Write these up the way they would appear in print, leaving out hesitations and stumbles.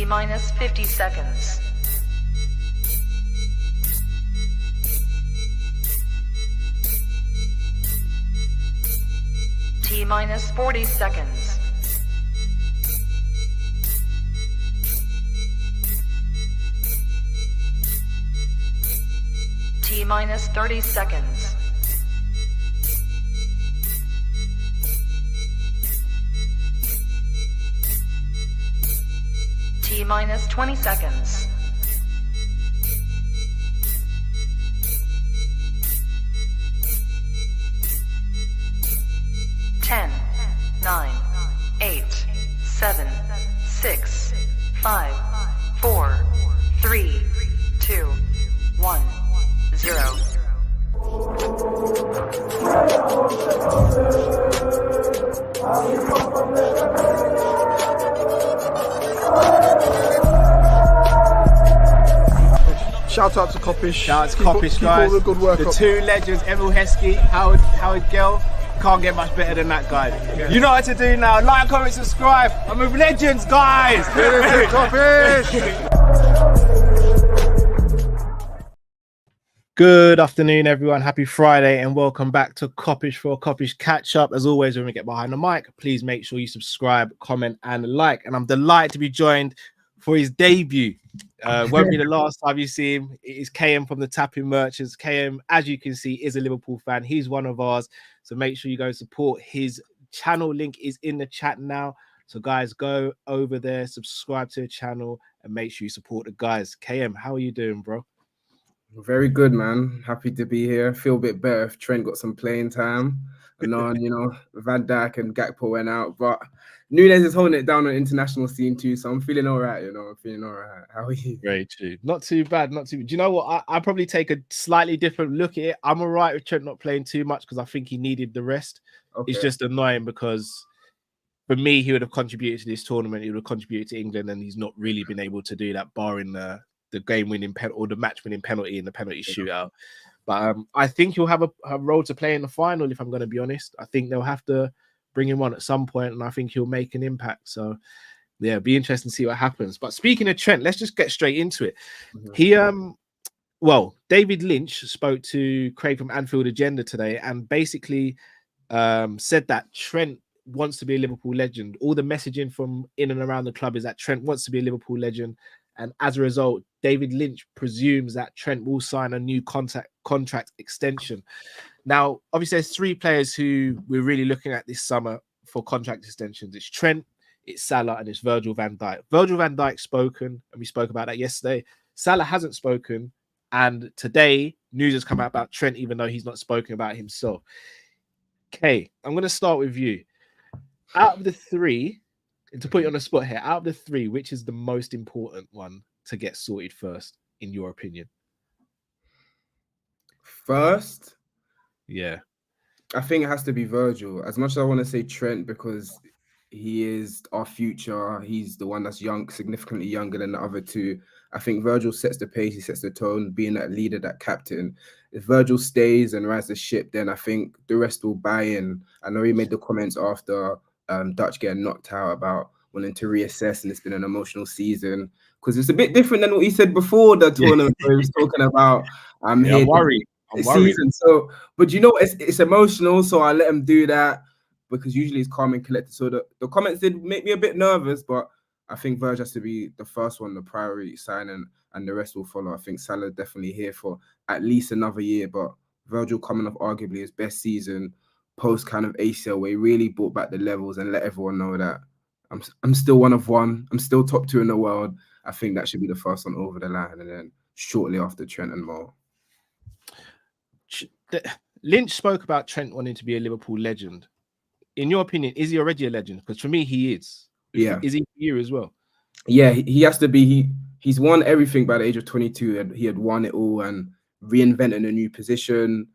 T-minus 50 seconds. T-minus 40 seconds. T-minus 30 seconds. T-minus 20 seconds. Ten, 9, 8, 7, 6, 5, 4, 3, 2, 1, 0. Shout out to Kop-Ish. Shout out to Kopish, guys. Keep all the good work the up. two legends, Emil Heskey, Howard Gill. Can't get much better than that, guys. Yeah. You know what to do now. Like, comment, subscribe. I'm with legends, guys. Good afternoon, everyone. Happy Friday, and welcome back to Kop-Ish for a Kop-Ish catch-up. As always, when we get behind the mic, please make sure you subscribe, comment, and like. And I'm delighted to be joined for his debut. Won't be the last time you see him. It is KM from the Tapping Merchants. KM, as you can see, is a Liverpool fan. He's one of ours. So make sure you go support his channel. Link is in the chat now. So guys, go over there, subscribe to the channel, and make sure you support the guys. KM, how are you doing, bro? Very good, man. Happy to be here. Feel a bit better if Trent got some playing time. And on, Van Dijk and Gakpo went out, but Nunez is holding it down on the international scene too, so I'm feeling all right. I'm feeling all right. How are you? Very true. Not too bad. Not too. Do you know what? I probably take a slightly different look at it. I'm all right with Trent not playing too much because I think he needed the rest. Okay. It's just annoying because for me, he would have contributed to this tournament. He would have contributed to England, and he's not really been able to do that, barring the game-winning penalty or the match-winning penalty in the penalty shootout. But I think he'll have a role to play in the final, if I'm going to be honest. I think they'll have to bring him on at some point, and I think he'll make an impact. So, yeah, it'll be interesting to see what happens. But speaking of Trent, let's just get straight into it. Mm-hmm. David Lynch spoke to Craig from Anfield Agenda today and basically said that Trent wants to be a Liverpool legend. All the messaging from in and around the club is that Trent wants to be a Liverpool legend. And as a result, David Lynch presumes that Trent will sign a new contract extension. Now, obviously, there's three players who we're really looking at this summer for contract extensions. It's Trent, it's Salah, and it's Virgil van Dijk. Virgil van Dijk's spoken, and we spoke about that yesterday. Salah hasn't spoken, and today, news has come out about Trent, even though he's not spoken about himself. Okay, I'm going to start with you. Out of the three, to put you on the spot here, out of the three, which is the most important one to get sorted first, in your opinion? First? Yeah. I think it has to be Virgil. As much as I want to say Trent because he is our future, he's the one that's young, significantly younger than the other two. I think Virgil sets the pace, he sets the tone, being that leader, that captain. If Virgil stays and rides the ship, then I think the rest will buy in. I know he made the comments after Dutch getting knocked out about wanting to reassess, and it's been an emotional season because it's a bit different than what he said before the tournament where he was talking about I'm worried. Season. So, but it's emotional, so I let him do that because usually he's calm and collected. So the comments did make me a bit nervous, but I think Virgil has to be the first one, the priority signing, and the rest will follow. I think Salah definitely here for at least another year, but Virgil coming off arguably his best season post kind of ACL, where he really brought back the levels and let everyone know that I'm still one of one. I'm still top two in the world. I think that should be the first one over the line, and then shortly after Trent and Mo. Lynch spoke about Trent wanting to be a Liverpool legend. In your opinion, is he already a legend? Because for me, he is. Yeah. Is he for you as well? Yeah, he has to be. He's won everything by the age of 22, and he had won it all and reinvented a new position.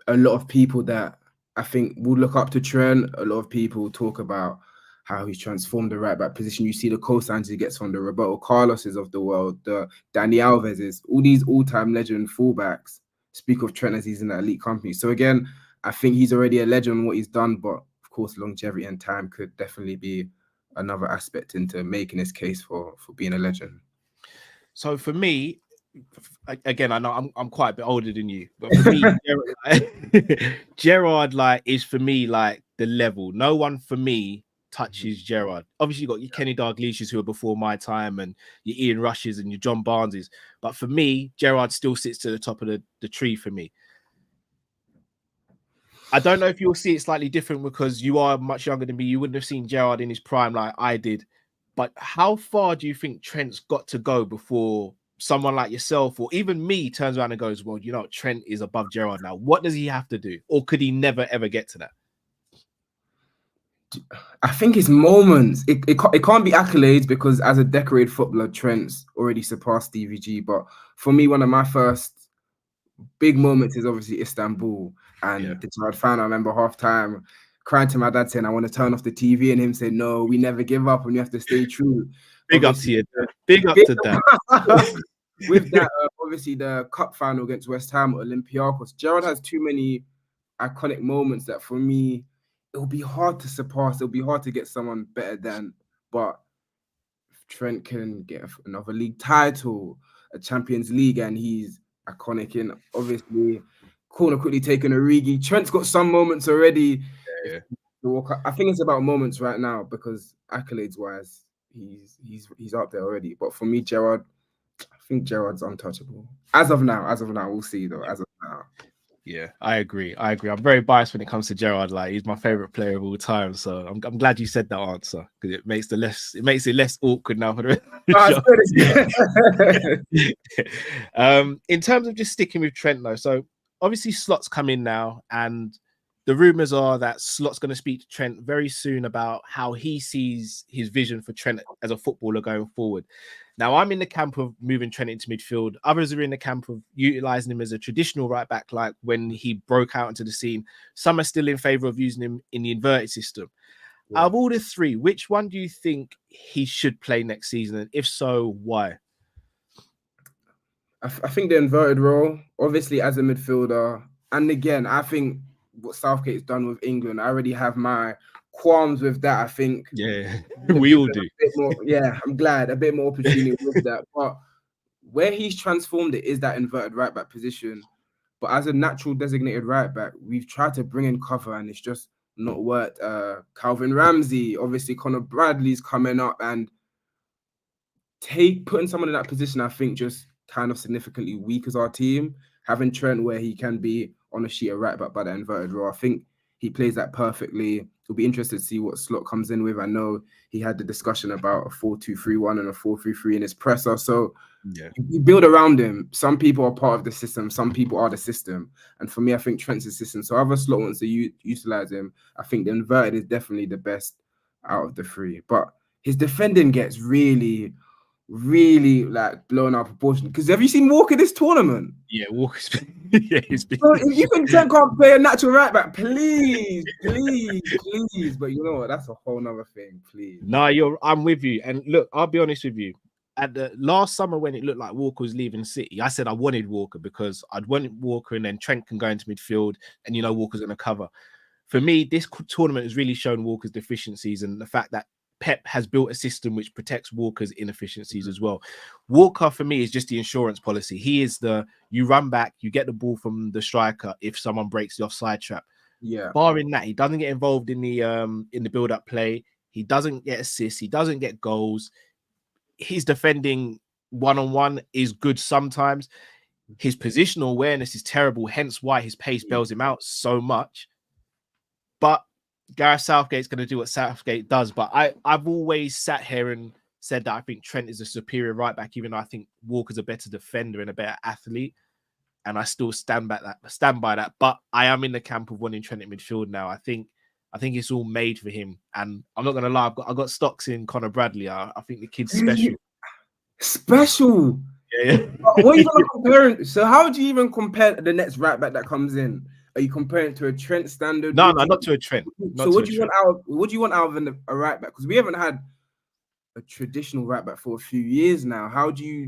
A lot of people that I think will look up to Trent. A lot of people talk about how he's transformed the right back position. You see the cosigns he gets from the Roberto Carloses of the world, the Dani Alveses, all these all-time legend fullbacks speak of Trent as he's in that elite company. So again, I think he's already a legend in what he's done, but of course, longevity and time could definitely be another aspect into making his case for being a legend. So for me, again, I know I'm quite a bit older than you, but for me, Gerrard like is for me like the level. No one for me touches Gerrard. Obviously, you got your Kenny Dalglish's who are before my time, and your Ian Rushes and your John Barneses. But for me, Gerrard still sits to the top of the tree for me. I don't know if you'll see it slightly different because you are much younger than me. You wouldn't have seen Gerrard in his prime like I did. But how far do you think Trent's got to go before someone like yourself or even me turns around and goes, well, you know, Trent is above Gerrard now. What does he have to do? Or could he never, ever get to that? I think it's moments. It can't be accolades because as a decorated footballer, Trent's already surpassed DVG. But for me, one of my first big moments is obviously Istanbul. And the Gerrard fan, I remember half-time crying to my dad saying, I want to turn off the TV, and him saying, no, we never give up and we have to stay true. Big obviously, up to you. Big up to that. With that, obviously, the cup final against West Ham or Olympiacos, Gerrard has too many iconic moments that for me, it'll be hard to surpass. It'll be hard to get someone better than. But if Trent can get another league title, a Champions League, and he's iconic in, obviously, Corner quickly taking Origi. Trent's got some moments already. Yeah. I think it's about moments right now because accolades-wise, he's up there already. But for me, Gerrard, I think Gerrard's untouchable. As of now, we'll see though. As of now. Yeah, I agree. I'm very biased when it comes to Gerrard. Like he's my favorite player of all time. So I'm glad you said that answer because it makes it less awkward now for the in terms of just sticking with Trent though, so obviously Slot's come in now, and the rumors are that Slot's going to speak to Trent very soon about how he sees his vision for Trent as a footballer going forward. Now, I'm in the camp of moving Trent into midfield. Others are in the camp of utilizing him as a traditional right back, like when he broke out into the scene. Some are still in favor of using him in the inverted system. Yeah. Out of all the three, which one do you think he should play next season? And if so, why? I think the inverted role, obviously as a midfielder. And again, I think what Southgate's done with England, I already have my qualms with that. I think we all do. I'm glad a bit more opportunity with that. But where he's transformed it is that inverted right back position. But as a natural designated right back, we've tried to bring in cover and it's just not worked. Calvin Ramsey, obviously Conor Bradley's coming up, and putting someone in that position, I think just kind of significantly weakens our team. Having Trent where he can be on a sheet of right back by the inverted role, I think he plays that perfectly. It'll be interesting to see what Slot comes in with. I know he had the discussion about a 4-2-3-1 and a 4-3-3 in his presser. So you build around him. Some people are part of the system. Some people are the system. And for me, I think Trent's the system. So other Slot wants to utilize him. I think the inverted is definitely the best out of the three. But his defending gets really like blown out of proportion. Because have you seen Walker this tournament? Yeah, Walker's been So if you think Trent can't play a natural right back, please. But you know what? That's a whole nother thing, please. No, I'm with you. And look, I'll be honest with you. At the last summer when it looked like Walker was leaving City, I said I wanted Walker because I'd wanted Walker and then Trent can go into midfield and you know Walker's going to cover. For me, this tournament has really shown Walker's deficiencies and the fact that Pep has built a system which protects Walker's inefficiencies as well. Walker, for me, is just the insurance policy. He is you run back, you get the ball from the striker if someone breaks the offside trap. Yeah. Barring that, he doesn't get involved in the build-up play. He doesn't get assists. He doesn't get goals. His defending one-on-one is good sometimes. His positional awareness is terrible, hence why his pace bails him out so much. But Gareth Southgate's going to do what Southgate does, but I've always sat here and said that I think Trent is a superior right back, even though I think Walker's a better defender and a better athlete, and I still stand by that. But I am in the camp of wanting Trent at midfield now. I think it's all made for him, and I'm not going to lie, I've got stocks in Conor Bradley. I think the kid's special. Special. Yeah. What are you going to compare? So how do you even compare the next right back that comes in? Are you comparing it to a Trent standard? No, not to a Trent. So what do you want out of a right back? Because we haven't had a traditional right back for a few years now. How do you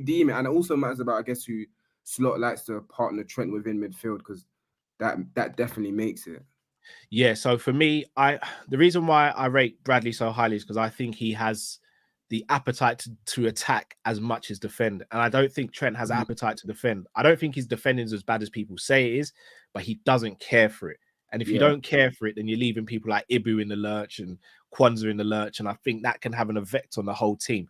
deem it? And it also matters about, I guess, who Slot likes to partner Trent within midfield, because that definitely makes it. Yeah, so for me, the reason why I rate Bradley so highly is because I think he has the appetite to attack as much as defend. And I don't think Trent has appetite to defend. I don't think his defending is as bad as people say it is, but he doesn't care for it. And if you don't care for it, then you're leaving people like Ibu in the lurch and Kwanzaa in the lurch. And I think that can have an effect on the whole team.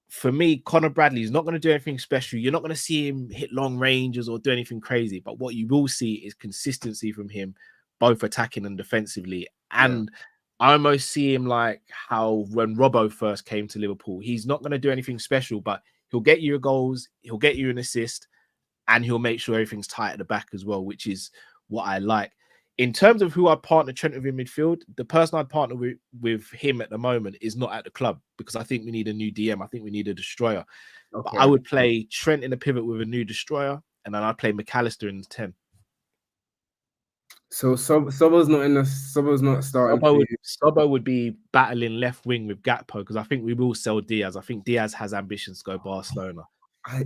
For me, Conor Bradley is not going to do anything special. You're not going to see him hit long ranges or do anything crazy. But what you will see is consistency from him, both attacking and defensively. And I almost see him like how when Robbo first came to Liverpool, he's not going to do anything special, but he'll get you goals, he'll get you an assist, and he'll make sure everything's tight at the back as well, which is what I like. In terms of who I partner Trent with in midfield, the person I'd partner with him at the moment is not at the club because I think we need a new DM. I think we need a destroyer. But I would play Trent in the pivot with a new destroyer, and then I'd play McAllister in the 10. So Sobo's not starting. Sobo would be battling left wing with Gakpo because I think we will sell Diaz. I think Diaz has ambitions to go Barcelona. I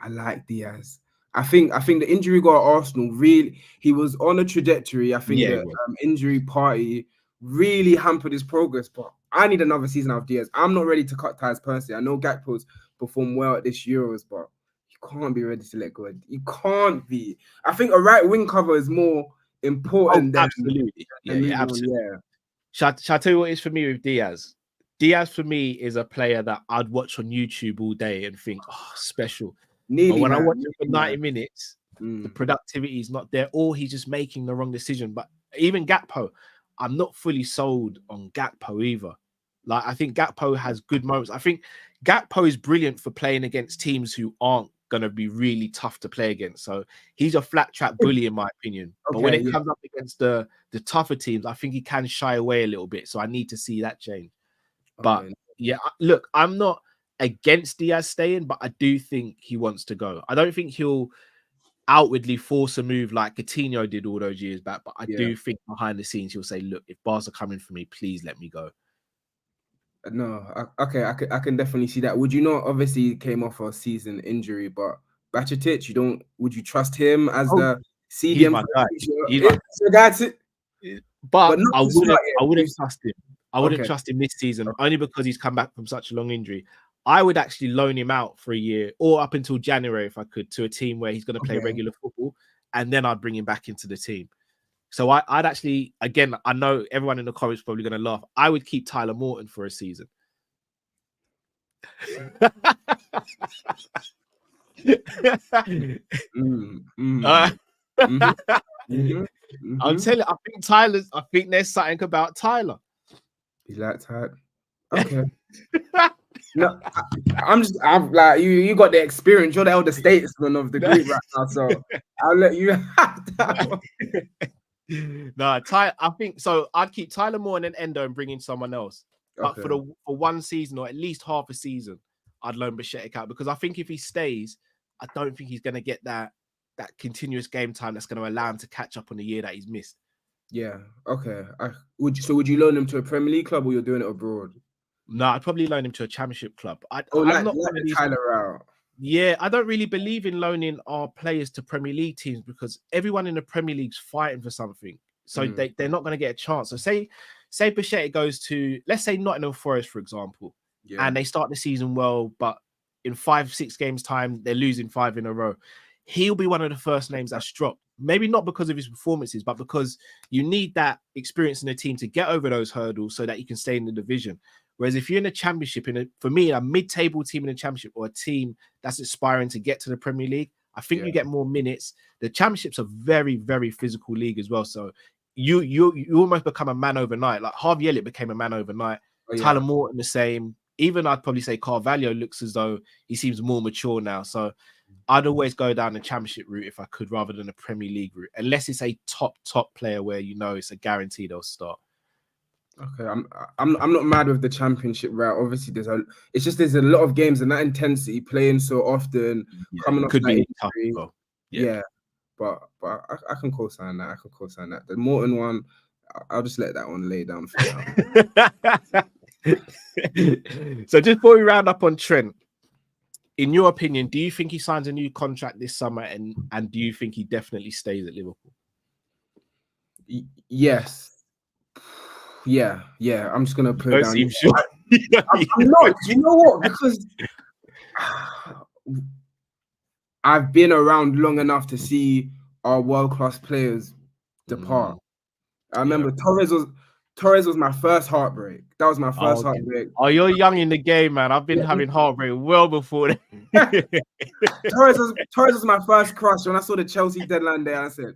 like Diaz. I think the injury got at Arsenal really. He was on a trajectory. I think the injury party really hampered his progress. But I need another season out of Diaz. I'm not ready to cut ties personally. I know Gakpo's performed well at this Euros, but you can't be ready to let go. You can't be. I think a right wing cover is more important than absolutely. Absolutely. Shall I tell you what it is for me with Diaz? Diaz for me is a player that I'd watch on YouTube all day and think, oh, special. But when I watch him for 90 minutes, the productivity is not there, or he's just making the wrong decision. But even Gakpo, I'm not fully sold on Gakpo either. Like, I think Gakpo has good moments. I think Gakpo is brilliant for playing against teams who aren't going to be really tough to play against. So he's a flat track bully, in my opinion. But when it comes up against the tougher teams, I think he can shy away a little bit. So I need to see that change. But yeah, look, I'm not against Diaz staying, but I do think he wants to go. I don't think he'll outwardly force a move like Coutinho did all those years back, but I do think behind the scenes he'll say, look, if Barca are coming for me, please let me go. No, I can definitely see that. Would you not? Obviously, he came off a season injury, but Bajcetic, would you trust him as the CDM? He's my guy. But I wouldn't trust him. I wouldn't trust him this season only because he's come back from such a long injury. I would actually loan him out for a year or up until January if I could to a team where he's going to play regular football, and then I'd bring him back into the team. So I'd actually, again, I know everyone in the comments is probably going to laugh. I would keep Tyler Morton for a season. I'm telling you, I think there's something about Tyler. You like Tyler? Okay. No, I'm like you got the experience. You're the elder statesman of the group right now, so I'll let you have that one. No, I think so. I'd keep Tyler Moore and Endo and bring in someone else. But for one season or at least half a season, I'd loan Bajcetic out because I think if he stays, I don't think he's going to get that continuous game time that's going to allow him to catch up on the year that he's missed. Yeah. Okay. Would you loan him to a Premier League club or you're doing it abroad? No, I'd probably loan him to a Championship club. Like Tyler out. Yeah, I don't really believe in loaning our players to Premier League teams because everyone in the Premier League's fighting for something. So they're not going to get a chance. So say Bajcetic goes to, let's say Nottingham Forest, for example, and they start the season well, but in 5-6 games time, they're losing 5 in a row. He'll be one of the first names that's dropped. Maybe not because of his performances, but because you need that experience in the team to get over those hurdles so that you can stay in the division. Whereas if you're in a championship, for me, a mid-table team in a championship or a team that's aspiring to get to the Premier League, I think you get more minutes. The championship's a very, very physical league as well. So you almost become a man overnight. Like Harvey Elliott became a man overnight. Tyler Morton the same. Even I'd probably say Carvalho looks as though he seems more mature now. So I'd always go down the championship route if I could rather than a Premier League route, unless it's a top player where it's a guarantee they'll start. Okay, I'm not mad with the championship route. Obviously, there's a lot of games and that intensity playing so often coming off that injury. Tough, yeah, but I can co-sign that. The Morton one, I'll just let that one lay down for now. So just before we round up on Trent, in your opinion, do you think he signs a new contract this summer, and do you think he definitely stays at Liverpool? Yes. Yeah. I'm just gonna put it Don't down. seem sure. I'm not. You know what? Because I've been around long enough to see our world-class players depart. I remember Torres was my first heartbreak. That was my first heartbreak. Oh, you're young in the game, man. I've been having heartbreak well before then. Torres was my first crush. When I saw the Chelsea deadline day, I said,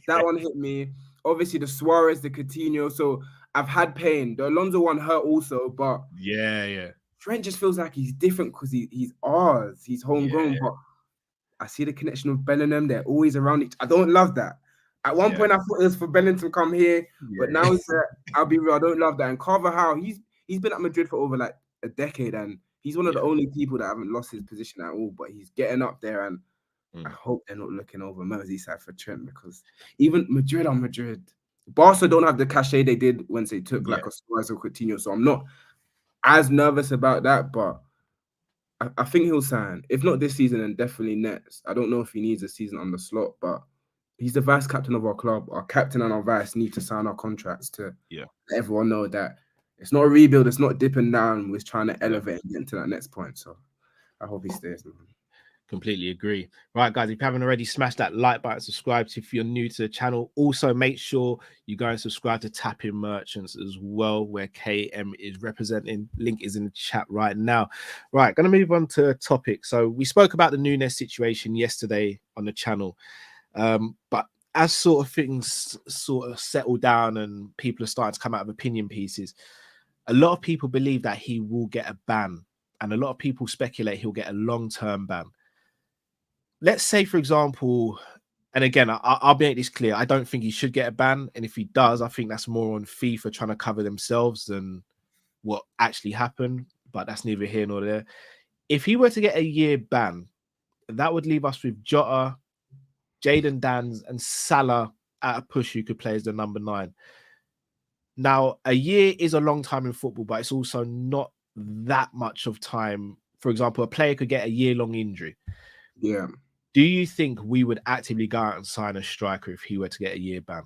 that one hit me. Obviously, the Suarez, the Coutinho. So I've had pain. The Alonso one hurt also, but yeah. Trent just feels like he's different because he's ours. He's homegrown. Yeah. But I see the connection with Bellingham. They're always around each. I don't love that. At one point, I thought it was for Bellingham to come here, but now it's I'll be real. I don't love that. And Carvajal, he's been at Madrid for over like a decade, and he's one of the only people that haven't lost his position at all. But he's getting up there, and I hope they're not looking over Merseyside for Trent, because even Madrid are Madrid. Barca don't have the cachet they did once they took like a Suarez or Coutinho, so I'm not as nervous about that. But I think he'll sign. If not this season, then definitely next. I don't know if he needs a season on the slot, but he's the vice captain of our club. Our captain and our vice need to sign our contracts to let everyone know that it's not a rebuild, it's not dipping down. We're trying to elevate and get into that next point. So I hope he stays, man. Completely agree. Right, guys, if you haven't already, smash that like button, subscribe if you're new to the channel. Also, make sure you go and subscribe to Tapping Merchants as well, where KM is representing. Link is in the chat right now. Right, going to move on to a topic. So we spoke about the Nunez situation yesterday on the channel, but as sort of things sort of settle down and people are starting to come out of opinion pieces, a lot of people believe that he will get a ban, and a lot of people speculate he'll get a long-term ban. Let's say, for example, and again, I'll make this clear, I don't think he should get a ban. And if he does, I think that's more on FIFA trying to cover themselves than what actually happened. But that's neither here nor there. If he were to get a year ban, that would leave us with Jota, Jadon Danns, and Salah at a push who could play as the number 9. Now, a year is a long time in football, but it's also not that much of time. For example, a player could get a year-long injury. Yeah. Do you think we would actively go out and sign a striker if he were to get a year ban?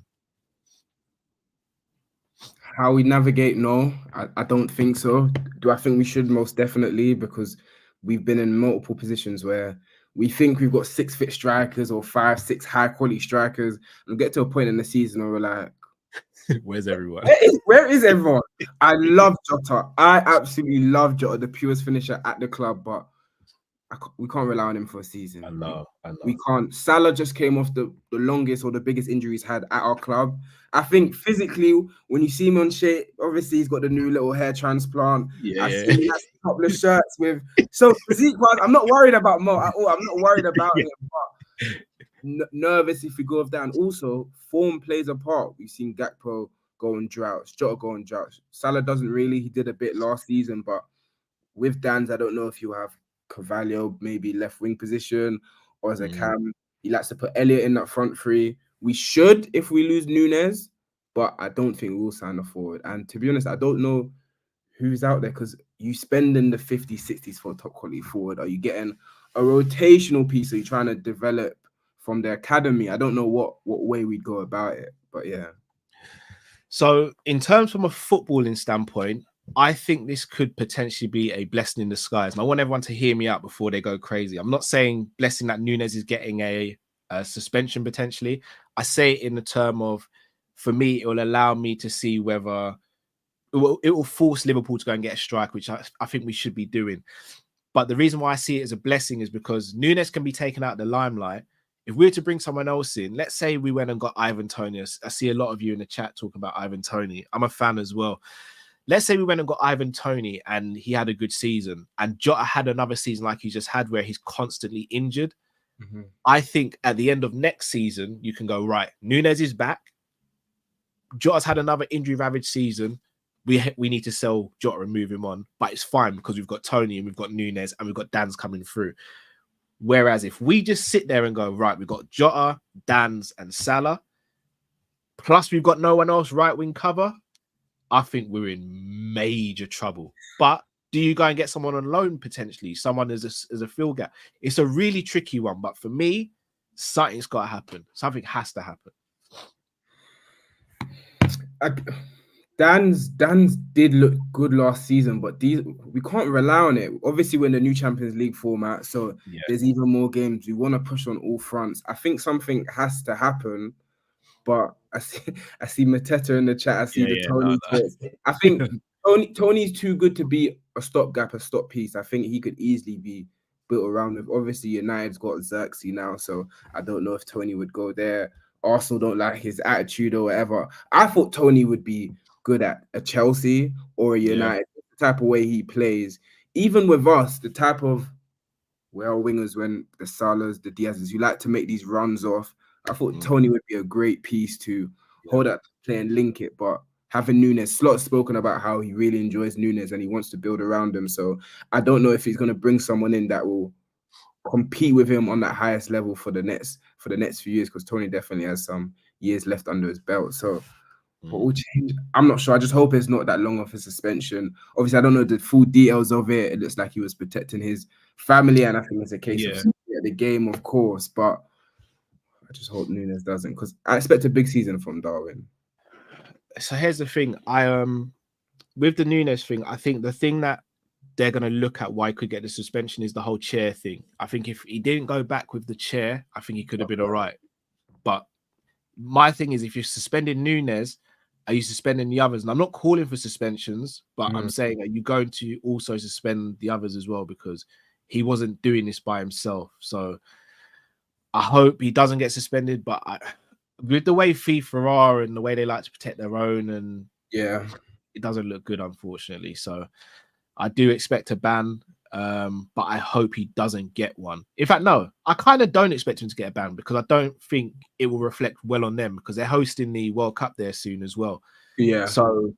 How we navigate? No, I don't think so. Do I think we should? Most definitely, because we've been in multiple positions where we think we've got 6 fit strikers or 5, 6 high quality strikers, and we'll get to a point in the season where we're like, where's everyone? Where is everyone? I love Jota. I absolutely love Jota, the purest finisher at the club, but we can't rely on him for a season. I know. We can't. Salah just came off the longest or the biggest injury he's had at our club. I think physically, when you see him on shape, obviously he's got the new little hair transplant. I see him in topless shirts with. So physique-wise, I'm not worried about Mo at all. I'm not worried about him, but nervous if we go off that. And also, form plays a part. We've seen Gakpo go on droughts, Jota go on droughts. Salah doesn't really. He did a bit last season, but with Danns, I don't know if you have Carvalho maybe left wing position or as a cam. He likes to put Elliott in that front three. We should if we lose Nunez, but I don't think we'll sign a forward. And to be honest, I don't know who's out there, because you spend in the 50s, 60s for a top quality forward. Are you getting a rotational piece? Are you trying to develop from the academy? I don't know what way we'd go about it, but yeah. So in terms from a footballing standpoint, I think this could potentially be a blessing in disguise. And I want everyone to hear me out before they go crazy. I'm not saying blessing that Nunez is getting a suspension potentially. I say it in the term of, for me, it will allow me to see whether it will force Liverpool to go and get a strike, which I think we should be doing. But the reason why I see it as a blessing is because Nunez can be taken out of the limelight. If we were to bring someone else in, let's say we went and got Ivan Toney. I see a lot of you in the chat talking about Ivan Toney. I'm a fan as well. Let's say we went and got Ivan Toney and he had a good season, and Jota had another season like he just had where he's constantly injured. I think at the end of next season, you can go, right, Nunez is back. Jota's had another injury-ravaged season. We need to sell Jota and move him on, but it's fine because we've got Toney and we've got Nunez and we've got Danns coming through. Whereas if we just sit there and go, right, we've got Jota, Danns and Salah, plus we've got no one else right-wing cover, I think we're in major trouble. But do you go and get someone on loan potentially? Someone as a fill gap? It's a really tricky one. But for me, something's got to happen. Something has to happen. Dan's did look good last season, but we can't rely on it. Obviously, we're in the new Champions League format, so there's even more games. We want to push on all fronts. I think something has to happen, but I see Mateta in the chat. I see Tony tweets. I think Tony's too good to be a stopgap, a stop piece. I think he could easily be built around with. Obviously, United's got Xerxes now, so I don't know if Tony would go there. Arsenal don't like his attitude or whatever. I thought Tony would be good at a Chelsea or a United, the type of way he plays. Even with us, the type of wingers when the Salahs, the Diaz's, you like to make these runs off. I thought Tony would be a great piece to hold up play and link it, but having Nunez, Slot's spoken about how he really enjoys Nunez and he wants to build around him. So I don't know if he's going to bring someone in that will compete with him on that highest level for the next few years, because Tony definitely has some years left under his belt. So what will change? I'm not sure. I just hope it's not that long of a suspension. Obviously, I don't know the full details of it. It looks like he was protecting his family, and I think it's a case of the game, of course. But I just hope Nunez doesn't, because I expect a big season from Darwin. So here's the thing. With the Nunez thing, I think the thing that they're going to look at why he could get the suspension is the whole chair thing. I think if he didn't go back with the chair, I think he could have been all right. But my thing is, if you're suspending Nunez, are you suspending the others? And I'm not calling for suspensions, but I'm saying, are you going to also suspend the others as well? Because he wasn't doing this by himself. So I hope he doesn't get suspended. But with the way FIFA are and the way they like to protect their own, and it doesn't look good, unfortunately. So I do expect a ban, but I hope he doesn't get one. In fact, no, I kind of don't expect him to get a ban, because I don't think it will reflect well on them, because they're hosting the World Cup there soon as well. Yeah. So,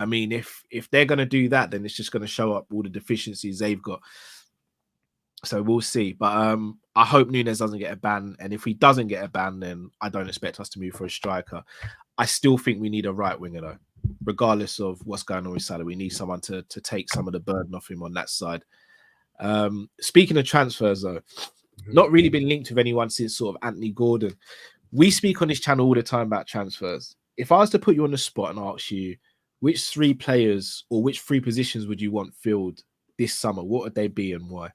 I mean, if they're going to do that, then it's just going to show up all the deficiencies they've got. So we'll see. But I hope Nunez doesn't get a ban. And if he doesn't get a ban, then I don't expect us to move for a striker. I still think we need a right winger, though. Regardless of what's going on with Salah, we need someone to take some of the burden off him on that side. Speaking of transfers, though, not really been linked with anyone since sort of Anthony Gordon. We speak on this channel all the time about transfers. If I was to put you on the spot and ask you which 3 players or which 3 positions would you want filled this summer, what would they be and why?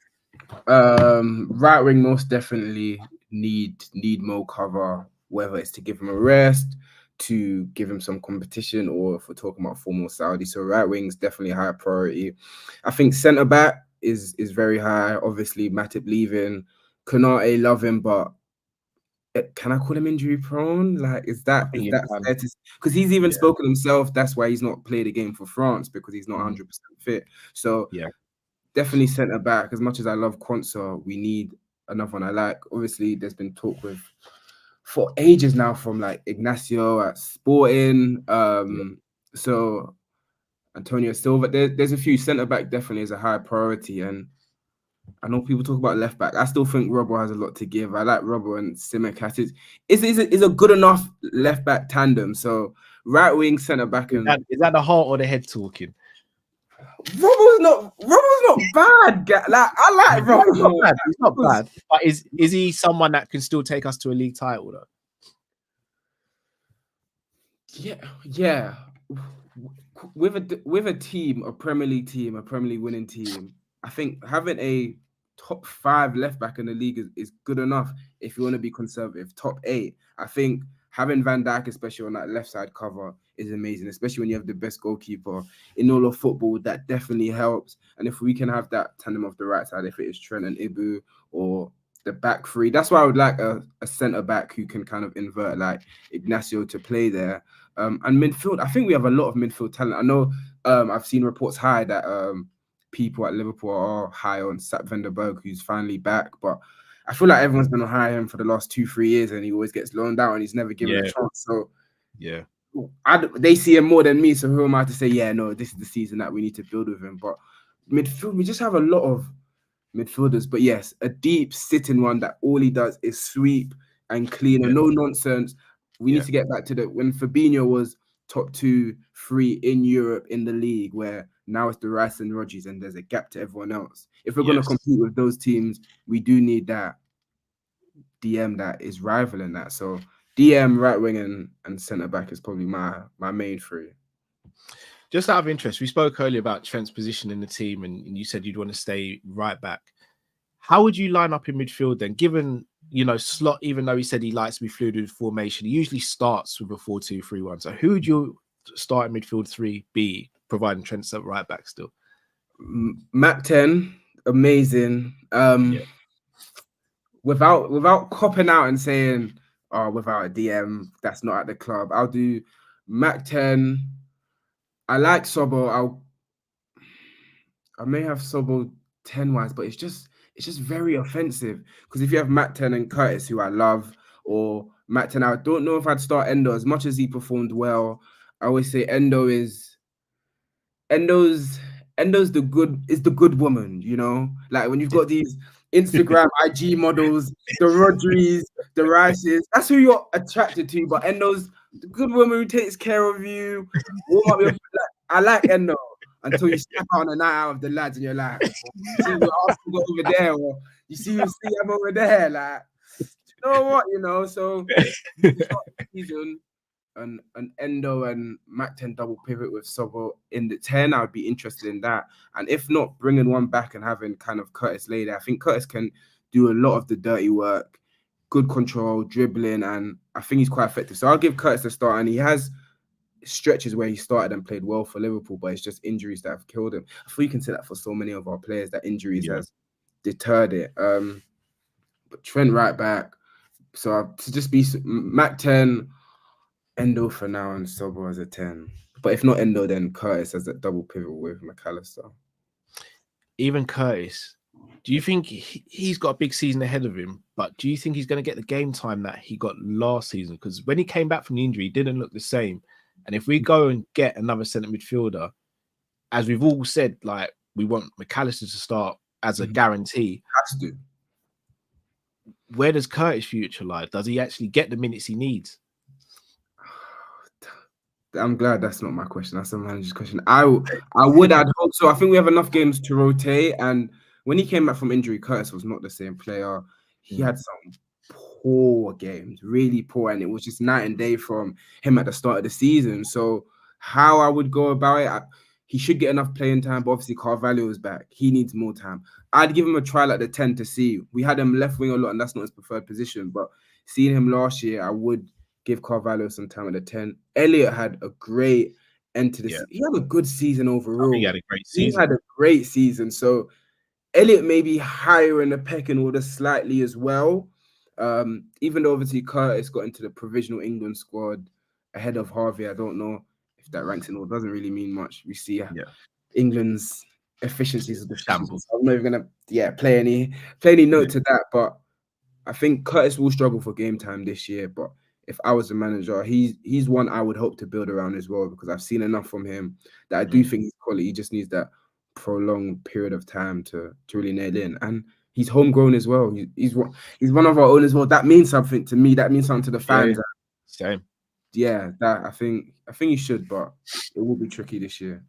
Right wing most definitely need more cover, whether it's to give him a rest, to give him some competition, or if we're talking about formal Saudi. So right wing is definitely a high priority. I think centre back is very high. Obviously, Matip leaving, Konate, love him, but can I call him injury prone? Like, is that fair to, because he's even spoken himself, that's why he's not played a game for France, because he's not 100% fit. So definitely centre back. As much as I love Quansah, we need another one. I like, obviously, there's been talk for ages now from like Ignacio at Sporting. So Antonio Silva, there's a few. Centre back definitely is a high priority, and I know people talk about left back. I still think Robbo has a lot to give. I like Robbo and Tsimikas. Is a good enough left back tandem. So right wing, centre back, and is that the heart or the head talking? Robbo's not bad. Like, I like Robbo. He's not bad. But is he someone that can still take us to a league title, though? Yeah. With a team, a Premier League team, a Premier League winning team, I think having a top 5 left back in the league is good enough if you want to be conservative. Top 8, I think having Van Dijk, especially on that left side cover, is amazing, especially when you have the best goalkeeper in all of football. That definitely helps. And if we can have that tandem of the right side, if it is Trent and Ibu, or the back 3, that's why I would like a centre back who can kind of invert like Ignacio to play there. And midfield, I think we have a lot of midfield talent. I know I've seen reports high that people at Liverpool are high on Sap van der Berg, who's finally back, but I feel like everyone's been on high him for the last 2-3 years, and he always gets loaned out and he's never given a chance. So they see him more than me, so who am I to say, no, this is the season that we need to build with him? But midfield, we just have a lot of midfielders. But yes, a deep sitting one that all he does is sweep and clean and no nonsense. We need to get back to when Fabinho was top 2, 3 in Europe in the league, where now it's the Rice and Rodgers and there's a gap to everyone else. If we're going to compete with those teams, we do need that DM that is rivaling that. So DM, right wing, and centre back is probably my main three. Just out of interest, we spoke earlier about Trent's position in the team, and you said you'd want to stay right back. How would you line up in midfield then? Given, Slot, even though he said he likes to be fluid with formation, he usually starts with a 4-2-3-1. So who would your starting midfield three be, providing Trent's at right back still? Mac 10, amazing. Without copping out and saying, oh, without a DM, that's not at the club, I'll do Mac 10. I like Sobo. I may have Sobo 10 wise, but it's just very offensive. Because if you have Mac 10 and Curtis, who I love, or Mac 10, I don't know if I'd start Endo as much as he performed well. I always say Endo's the good woman, like when you've got these Instagram IG models, the Rodris, the Rices, that's who you're attracted to. But Endo's the good woman who takes care of you. I like Endo until you step out on a night out of the lads and you're like, you see what Arsenal got over there, or you see him over there, like, you know what, so season. An Endo and Mac 10 double pivot with Sobo in the 10, I would be interested in that. And if not, bringing one back and having kind of Curtis lay there. I think Curtis can do a lot of the dirty work, good control, dribbling, and I think he's quite effective. So I'll give Curtis a start, and he has stretches where he started and played well for Liverpool, but it's just injuries that have killed him. I think you can say that for so many of our players, that injuries has deterred it. But Trent right back. So to just be Mac 10, Endo for now, and Sobo as a 10. But if not Endo, then Curtis as a double pivot with McAllister. Even Curtis, do you think he's got a big season ahead of him? But do you think he's going to get the game time that he got last season? Because when he came back from the injury, he didn't look the same. And if we go and get another centre midfielder, as we've all said, like, we want McAllister to start as a guarantee. Has to. Where does Curtis' future lie? Does he actually get the minutes he needs? I'm glad that's not my question. That's the manager's question. I'd hope so. I think we have enough games to rotate. And when he came back from injury, Curtis was not the same player. He had some poor games, really poor. And it was just night and day from him at the start of the season. So how I would go about it, he should get enough playing time. But obviously, Carvalho is back. He needs more time. I'd give him a trial at the 10 to see. We had him left wing a lot, and that's not his preferred position. But seeing him last year, I would give Carvalho some time at the 10. Elliot had a great end to the season. He had a good season overall. He had a great season. He had a great season. So Elliot may be higher in the pecking order slightly as well. Even though obviously Curtis got into the provisional England squad ahead of Harvey. I don't know if that ranks in order. Doesn't really mean much. We see England's efficiencies of the shambles. I'm not even gonna play any note to that. But I think Curtis will struggle for game time this year. But if I was the manager, he's one I would hope to build around as well, because I've seen enough from him that I do think he's quality. He just needs that prolonged period of time to really nail in. And he's homegrown as well. He's one of our own as well. That means something to me. That means something to the fans. Same. Yeah, that I think he should, but it will be tricky this year.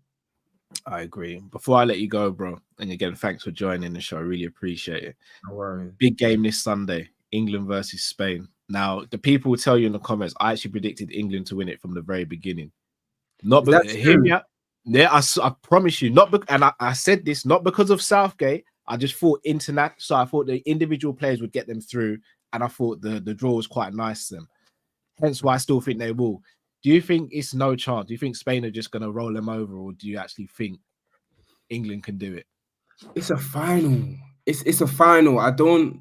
I agree. Before I let you go, bro, and again, thanks for joining the show. I really appreciate it. No worries. Big game this Sunday, England versus Spain. Now, the people will tell you in the comments, I actually predicted England to win it from the very beginning. Not because I promise you, and I said this not because of Southgate. I just thought so I thought the individual players would get them through, and I thought the draw was quite nice to them. Hence why I still think they will. Do you think it's no chance? Do you think Spain are just going to roll them over, or do you actually think England can do it? It's a final. It's a final. I don't.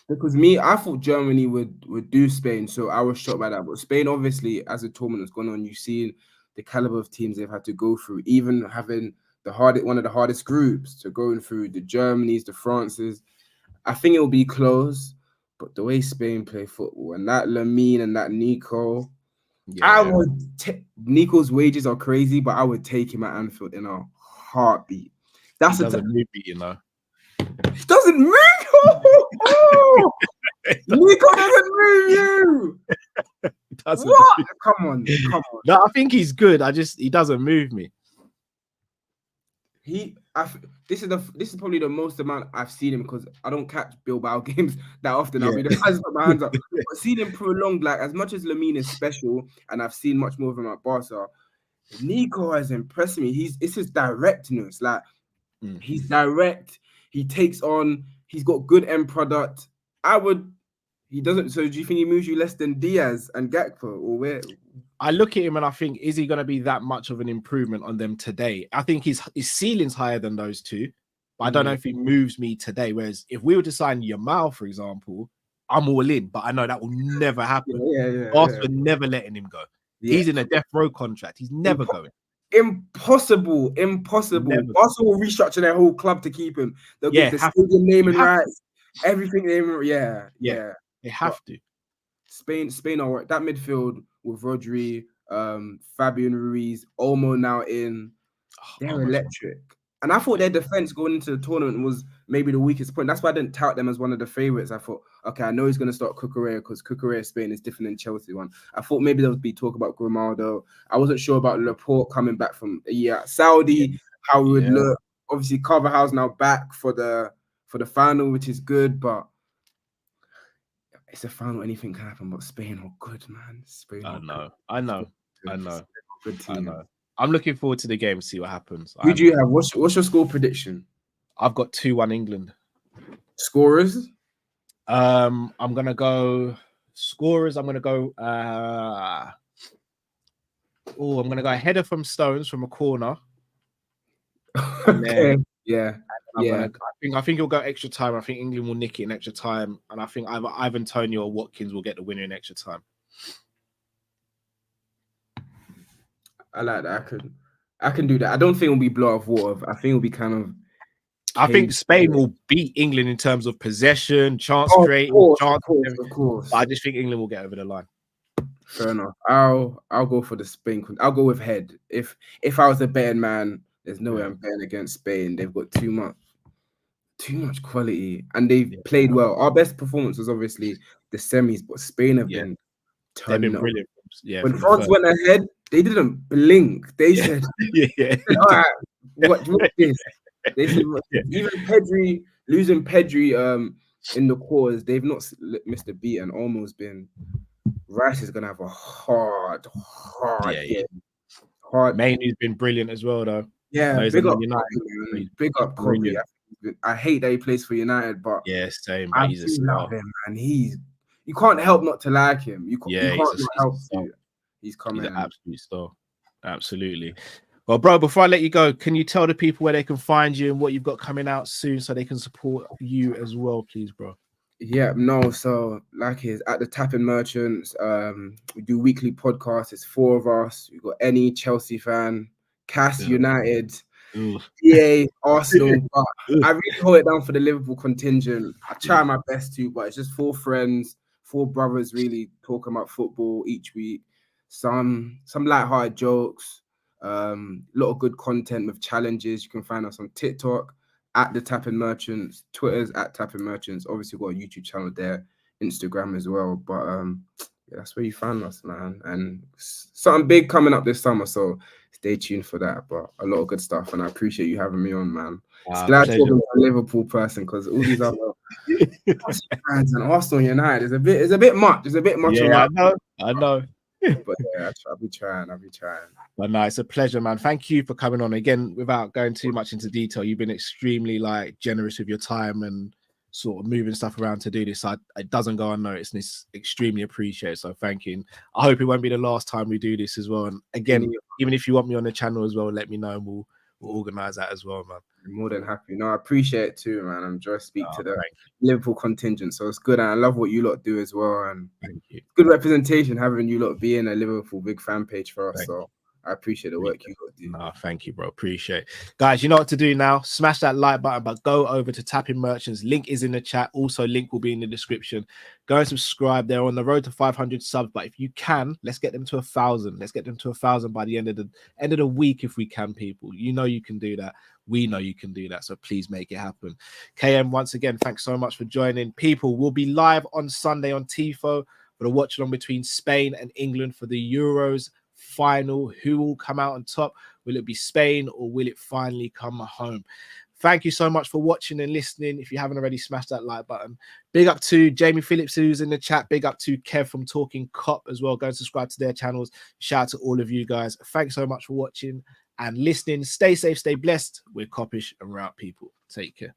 Because I thought Germany would do Spain, so I was shocked by that. But Spain, obviously, as the tournament has gone on, you've seen the caliber of teams they've had to go through, even having one of the hardest groups to going through, the Germanys, the Frances. I think it will be close, but the way Spain play football, and that Lamine and that Nico, I would Nico's wages are crazy, but I would take him at Anfield in a heartbeat. That's a movie, you know. He doesn't move. Nico doesn't move you. What? Come on. No, I think he's good. He doesn't move me. this is probably the most amount I've seen him because I don't catch Bilbao games that often. Yeah. I'll be the first to put my hands up. But seeing him prolonged, like as much as Lamine is special, and I've seen much more of him at Barca, Nico has impressed me. It's his directness. Like he's direct. He takes on. He's got good end product. He doesn't. So do you think he moves you less than Diaz and Gakpo, or where? I look at him and I think, is he going to be that much of an improvement on them today? I think his ceiling's higher than those two, but I don't know if he moves me today. Whereas if we were to sign Yamal, for example, I'm all in, but I know that will never happen. Arsenal never letting him go. Yeah. He's in a death row contract. He's never going. Impossible. Never. Arsenal will restructure their whole club to keep him. They'll get the stadium name and rights, everything. They have to. Spain are that midfield with Rodri, Fabian Ruiz, Olmo now in. They're electric. And I thought their defense going into the tournament was maybe the weakest point. That's why I didn't tout them as one of the favorites. I thought, okay, I know he's going to start Cucurella because Cucurella Spain is different than Chelsea one. I thought maybe there would be talk about Grimaldo. I wasn't sure about Laporte coming back from a year at Saudi, how we would look. Obviously, Carvajal's now back for the final, which is good, but it's a final. Anything can happen, but Spain are good, man. Spain. I know. Good team. I know. I'm looking forward to the game to see what happens. Who do you have? What's your score prediction? I've got 2-1 England. Scorers? I'm gonna go scorers. I'm gonna go a header from Stones from a corner. Okay. I think he'll go extra time. I think England will nick it in extra time, and I think either Ivan Toney or Watkins will get the winner in extra time. I like that. I can do that. I don't think it'll be blow off water. I think it'll be kind of. I think Spain will beat England in terms of possession, chance creating, of course. But I just think England will get over the line. Fair enough. I'll go for the Spain. I'll go with head. If I was a betting man, there's no way I'm betting against Spain. They've got too much quality, and they've played well. Our best performance was obviously the semis, but Spain have been turning up. Brilliant. Yeah. When France went ahead, they didn't blink. They said, "All right, what this?" They said, even Pedri losing Pedri in the cause, they've not missed a beat, and almost been. Rice is gonna have a hard game. Hard. Maine's been brilliant as well, though. Yeah, big up United. Big up Kobe. I hate that he plays for United, but same. I do love him, man. You can't help not to like him. You can't not help to. He's coming. He's an absolute star. Absolutely. Well, bro, before I let you go, can you tell the people where they can find you and what you've got coming out soon so they can support you as well, please, bro? Yeah, no. So, like, it's at the Tapping Merchants. We do weekly podcasts. It's 4 of us. We've got any Chelsea fan, Cass United, PA, Arsenal. But I really hold it down for the Liverpool contingent. I try my best to, but it's just 4 friends, 4 brothers really talking about football each week. Some light-hearted jokes, a lot of good content with challenges. You can find us on TikTok at the Tapping Merchants, Twitter's at Tapping Merchants. Obviously, we've got a YouTube channel there, Instagram as well. But that's where you find us, man. And something big coming up this summer, so stay tuned for that. But a lot of good stuff, and I appreciate you having me on, man. It's glad talking to a Liverpool person because all these other fans and Arsenal United is a bit much. It's a bit much. Yeah, I know. But yeah, I'll be trying. But no, it's a pleasure, man. Thank you for coming on again. Without going too much into detail, you've been extremely generous with your time and sort of moving stuff around to do this. It doesn't go unnoticed, and it's extremely appreciated. So thank you. And I hope it won't be the last time we do this as well. And again, even if you want me on the channel as well, let me know and we'll organize that as well, man. I'm more than happy. No, I appreciate it too, man. I'm enjoying speaking to the Liverpool contingent, so it's good, and I love what you lot do as well. And thank you. Good representation having you lot being a Liverpool big fan page for us. So I appreciate the work you lot do. No, thank you, bro. Appreciate it. Guys, you know what to do now. Smash that like button, but go over to Tapping Merchants. Link is in the chat. Also, link will be in the description. Go and subscribe. They're on the road to 500 subs, but if you can, let's get them to 1,000. Let's get them to 1,000 by the end of the week if we can, people. You know you can do that. We know you can do that, so please make it happen. KM, once again, thanks so much for joining. People, will be live on Sunday on TIFO for the watch along between Spain and England for the Euros final. Who will come out on top? Will it be Spain or will it finally come home? Thank you so much for watching and listening. If you haven't already, smash that like button. Big up to Jamie Phillips, who's in the chat. Big up to Kev from Talking Cop as well. Go and subscribe to their channels. Shout out to all of you guys. Thanks so much for watching and listening. Stay safe, stay blessed. We're Kopish and we're out, people. Take care.